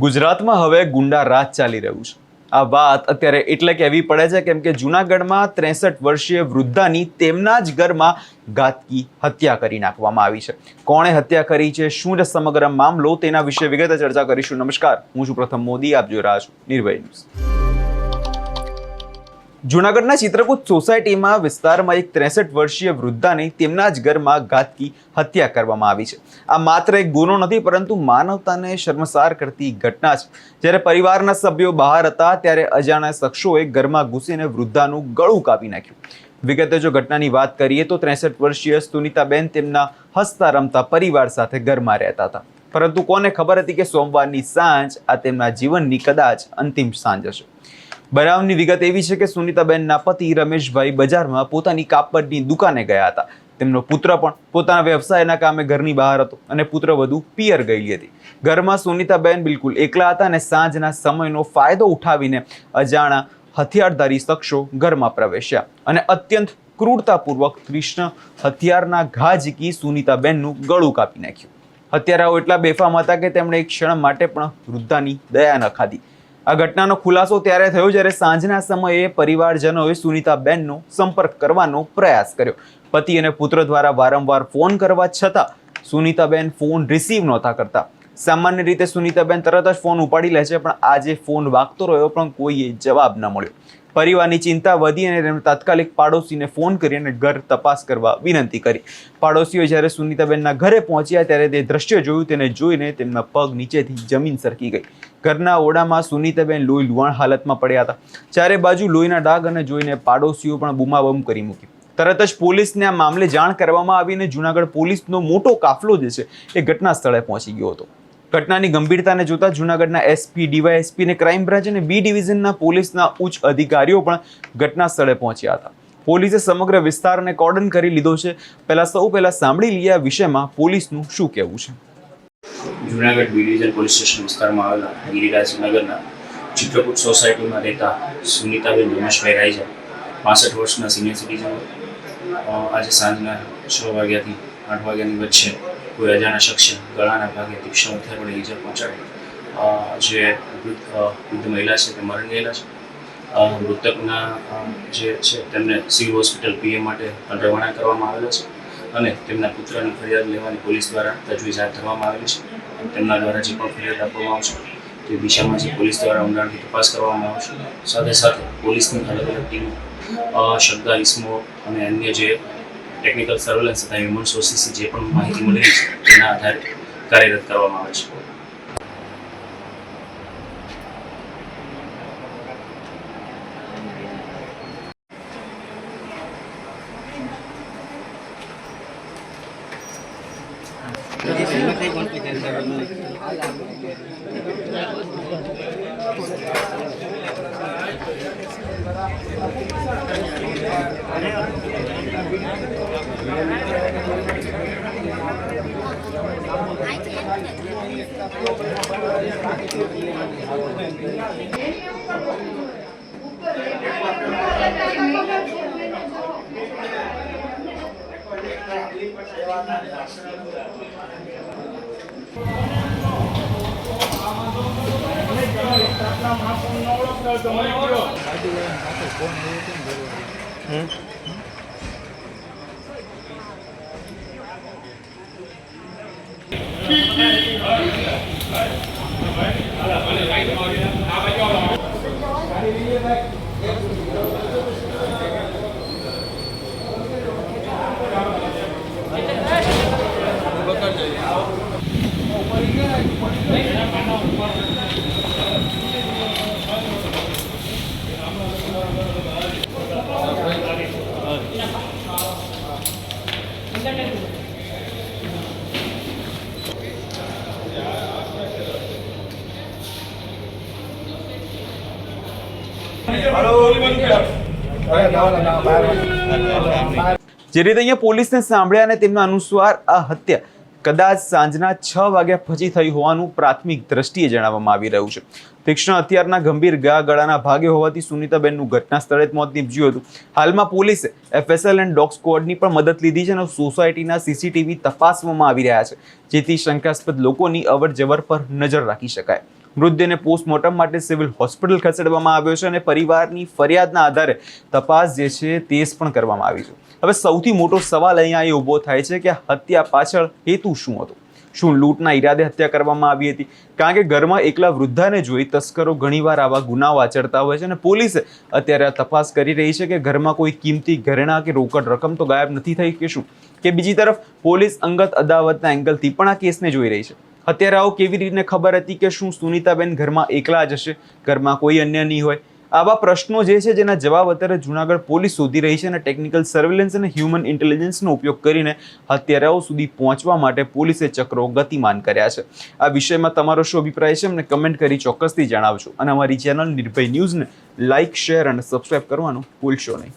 ગુજરાતમાં હવે ગુંડા રાજ ચાલી રહ્યું છે। આ વાત અત્યારે એટલે કહેવી પડે છે કેમ કે જૂનાગઢમાં 63 વર્ષીય વૃદ્ધાની તેમના જ ઘરમાં ઘાતકી હત્યા કરી નાખવામાં આવી છે। કોણે હત્યા કરી છે, શું છે સમગ્ર મામલો, તેના વિશે વિગતે ચર્ચા કરીશું। નમસ્કાર, હું છું પ્રથમ મોદી, આપ જોઈ રહ્યા છો નિર્ભય ન્યૂઝ। જૂનાગઢના ચિત્રકૂટ સોસાયટીમાં વિસ્તારમાં એક 63 વર્ષીય વૃદ્ધાની તેમના જ ઘરમાં ઘાતકી હત્યા કરવામાં આવી છે। આ માત્ર એક ગુનો નથી પરંતુ માનવતાને શર્મસાર કરતી ઘટના છે। જ્યારે પરિવારના સભ્યો બહાર હતા ત્યારે અજાણ્યા શખ્સોએ ઘરમાં ઘૂસીને વૃદ્ધાનું ગળું કાપી નાખ્યું। વિગતે જો ઘટનાની વાત કરીએ તો 63 વર્ષીય સુનીતાબેન તેમના હસતા રમતા પરિવાર સાથે ઘરમાં રહેતા હતા, પરંતુ કોને ખબર હતી કે સોમવારની સાંજ આ તેમના જીવનની કદાચ અંતિમ સાંજ હશે। બનાવની વિગત એવી છે કે સુનીતાબેનના પતિ રમેશભાઈ બજારમાં પોતાની કાપડની દુકાને ગયા હતા। તેમનો પુત્ર પણ પોતાના વ્યવસાયના કામે ઘરની બહાર હતો અને પુત્રવધુ પિયર ગયેલી હતી। ઘરમાં સુનીતાબેન બિલકુલ એકલા હતા અને સાંજના સમયનો ફાયદો ઉઠાવીને અજાણા હથિયારધારી શખ્સો ઘરમાં પ્રવેશ્યા અને અત્યંત ક્રૂરતાપૂર્વક તીક્ષ્ણ હથિયારના ઘા ઝીકી સુનીતાબેનનું ગળું કાપી નાખ્યું। હત્યારાઓ એટલા બેફામ હતા કે તેમણે એક ક્ષણ માટે પણ વૃદ્ધાની દયા ન ખાધી। આ ઘટનાનો ખુલાસો ત્યારે થયો જ્યારે સાંજના સમયે પરિવારજનોએ સુનીતાબેનનો સંપર્ક કરવાનો પ્રયાસ કર્યો। પતિ અને પુત્ર દ્વારા વારંવાર ફોન કરવા છતાં સુનીતાબેન ફોન રિસીવ નહોતા કરતા। સામાન્ય રીતે સુનીતાબેન તરત જ ફોન ઉપાડી લે છે, પણ આજે ફોન વાગતો રહ્યો પણ કોઈએ જવાબ ન મળ્યો। પરિવારની ચિંતા વધી અને તેમણે તાત્કાલિક પાડોશીને ફોન કરી અને ઘર તપાસ કરવા વિનંતી કરી। પાડોશીઓ જ્યારે સુનીતાબેનના ઘરે પહોંચ્યા ત્યારે તે દ્રશ્ય જોયું, તેને જોઈને તેમના પગ નીચેથી જમીન સરકી ગઈ। ઘરના ઓરડામાં સુનીતાબેન લોહી લુહાણ હાલતમાં પડ્યા હતા। ચારે બાજુ લોહીના ડાઘ અને જોઈને પાડોશીઓ પણ બૂમાબૂમ કરી મૂકી। તરત જ પોલીસને આ મામલે જાણ કરવામાં આવી અને જૂનાગઢ પોલીસનો મોટો કાફલો જે છે એ ઘટના સ્થળે પહોંચી ગયો હતો। ઘટનાની ગંભીરતાને જોતા જૂનાગઢના એસપી, ડીવાયએસપી અને ક્રાઇમ બ્રાન્ચ અને બી ડિવિઝનના પોલીસના ઉચ્ચ અધિકારીઓ પણ ઘટના સ્થળે પહોંચ્યા હતા। પોલીસે સમગ્ર વિસ્તારને કોર્ડન કરી લીધો છે। સૌ પહેલા સાંભળી લઈએ આ વિષયમાં પોલીસનું શું કહેવું છે। Junagadh B division police station વિસ્તારમાં આવેલા ગિરિરાજ નગરના ચિત્રકૂટ સોસાયટીમાં રહેતા સુનીતાબેન રમેશભાઈ રાયજા 65 વર્ષના સિનિયર સિટીઝન આજે સાંજના 6 વાગ્યાથી 8 વાગ્યાની વચ્ચે કોઈ અજાણ્યા શખ્સે ગળાના ભાગે તીક્ષ્ણ હથિયાર વડે ઈજા પહોંચાડી જે વૃદ્ધ મહિલા છે તે મરણ ગયેલા છે। મૃતકના જે છે તેમને સિવિલ હોસ્પિટલ પીએમ માટે રવાના કરવામાં આવેલા છે અને તેમના પુત્રની ફરિયાદ લેવાની પોલીસ દ્વારા તજવીજ હાથ ધરવામાં આવેલી છે। તેમના દ્વારા જે પણ ફરિયાદ આપવામાં આવશે તે દિશામાં જે પોલીસ દ્વારા ઊંડાણથી તપાસ કરવામાં આવશે। સાથે સાથે પોલીસની અલગ અલગ ટીમો શબ્દા ઇસમો અને અન્ય જે ટેકનિકલ સર્વેલન્સ તથા હ્યુમન સોર્સિસથી જે પણ માહિતી મળેલી છે તેના આધારે કાર્યરત કરવામાં આવે છે। જે રીતે અહીંયા પોલીસને સાંભળ્યા અને તેમના અનુસાર આ હત્યા કદાચ સાંજના 6 વાગ્યા પછી થઈ હોવાનું પ્રાથમિક દ્રષ્ટિએ જણાવવામાં આવી રહ્યું છે। તીક્ષ્ણ હથિયારના ગંભીર ઘા ગળાના ભાગે હોવાથી સુનીતાબેનનું ઘટના સ્થળે જ મોત નીપજ્યું હતું। હાલમાં પોલીસે એફએસએલ એન્ડ ડોગ સ્ક્વોડની પણ મદદ લીધી છે અને સોસાયટીના સીસીટીવી તપાસવામાં આવી રહ્યા છે, જેથી શંકાસ્પદ લોકોની અવરજવર પર નજર રાખી શકાય। મૃતદેહને પોસ્ટમોર્ટમ માટે સિવિલ હોસ્પિટલ ખસેડવામાં આવ્યો છે અને પરિવારની ફરિયાદના આધારે તપાસ જે છે તેજ પણ કરવામાં આવી છે. હવે સૌથી મોટો સવાલ અહીંયા એ ઊભો થાય છે કે હત્યા પાછળ હેતુ શું હતો? શું લૂંટના ઈરાદે હત્યા કરવામાં આવી હતી? કારણ કે ઘરમાં એકલા વૃદ્ધાને જોઈ તસ્કરો ઘણીવાર આવા ગુનાઓ આચરતા હોય છે અને પોલીસે અત્યારે આ તપાસ કરી રહી છે કે ઘરમાં કોઈ કિંમતી ઘરેણાં કે રોકડ રકમ તો ગાયબ નથી થઈ કે શું. કે બીજી તરફ પોલીસ અંગત અદાવતના એંગલથી પણ આ કેસને જોઈ રહી છે. હત્યારાઓ કેવી રીતે ખબર હતી કે શું સુનીતાબેન ઘરમાં એકલા જ હશે, ઘરમાં કોઈ અન્ય નહીં હોય? આવા પ્રશ્નો જે છે જેના જવાબ અત્યારે જૂનાગઢ પોલીસ શોધી રહી છે અને ટેકનિકલ સર્વેલન્સ અને હ્યુમન ઇન્ટેલિજન્સનો ઉપયોગ કરીને હત્યારાઓ સુધી પહોંચવા માટે પોલીસે ચક્રો ગતિમાન કર્યા છે. આ વિષયમાં તમારો શું અભિપ્રાય છે અમને કમેન્ટ કરી ચોક્કસથી જણાવજો અને અમારી ચેનલ નિર્ભય ન્યૂઝને લાઇક, શેર અને સબસ્ક્રાઇબ કરવાનું ભૂલશો નહીં.